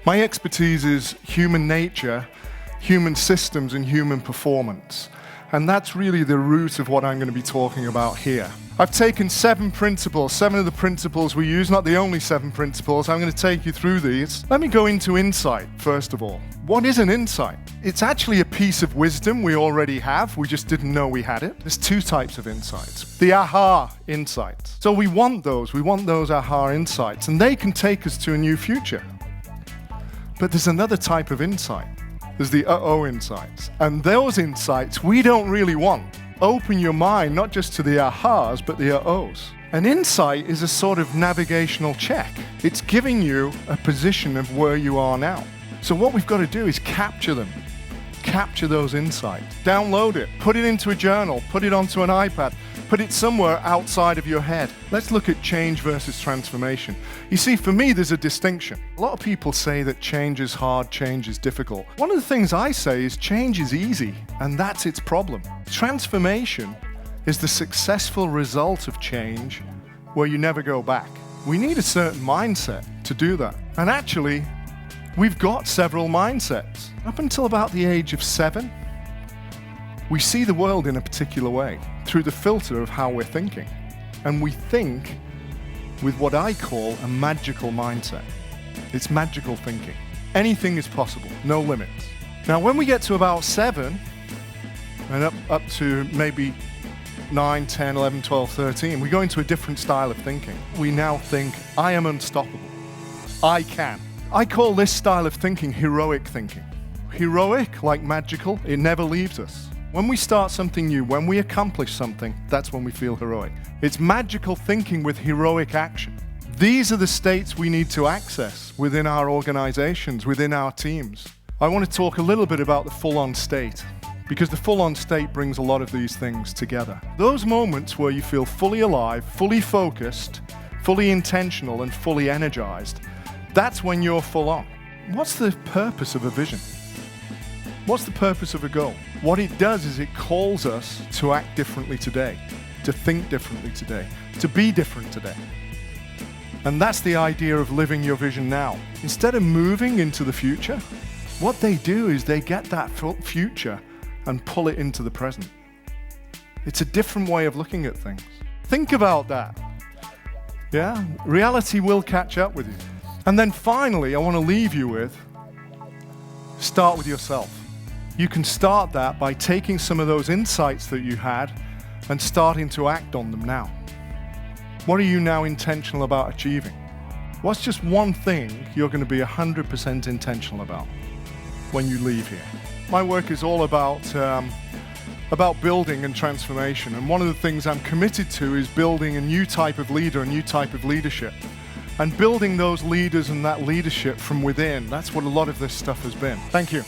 My expertise is human nature, human systems, and human performance. And that's really the root of what I'm going to be talking about here. I've taken 7 principles, 7 of the principles we use, not the only 7 principles. I'm going to take you through these. Let me go into insight, first of all. What is an insight? It's actually a piece of wisdom we already have. We just didn't know we had it. There's 2 types of insights. The aha insights. So we want those aha insights, and they can take us to a new future. But there's another type of insight. There's the uh-oh insights. And those insights we don't really want. Open your mind not just to the ahas, but the uh-ohs. An insight is a sort of navigational check. It's giving you a position of where you are now. So what we've got to do is capture them. Capture those insights. Download it. Put it into a journal. Put it onto an iPad. Put it somewhere outside of your head. Let's look at change versus transformation. You see, for me, there's a distinction. A lot of people say that change is hard, change is difficult. One of the things I say is change is easy, and that's its problem. Transformation is the successful result of change where you never go back. We need a certain mindset to do that. And actually, we've got several mindsets. Up until about the age of 7, we see the world in a particular way through the filter of how we're thinking. And we think with what I call a magical mindset. It's magical thinking. Anything is possible, no limits. Now, when we get to about 7, and up to maybe 9, 10, 11, 12, 13, we go into a different style of thinking. We now think, I am unstoppable. I can. I call this style of thinking heroic thinking. Heroic, like magical, it never leaves us. When we start something new, when we accomplish something, that's when we feel heroic. It's magical thinking with heroic action. These are the states we need to access within our organizations, within our teams. I want to talk a little bit about the full-on state, because the full-on state brings a lot of these things together. Those moments where you feel fully alive, fully focused, fully intentional, and fully energized, that's when you're full on. What's the purpose of a vision? What's the purpose of a goal? What it does is it calls us to act differently today, to think differently today, to be different today. And that's the idea of living your vision now. Instead of moving into the future, what they do is they get that future and pull it into the present. It's a different way of looking at things. Think about that. Yeah? Reality will catch up with you. And then finally, I want to leave you with, start with yourself. You can start that by taking some of those insights that you had and starting to act on them now. What are you now intentional about achieving? What's just one thing you're going to be 100% intentional about when you leave here? My work is all about building and transformation, and one of the things I'm committed to is building a new type of leader, a new type of leadership. And building those leaders and that leadership from within, that's what a lot of this stuff has been. Thank you.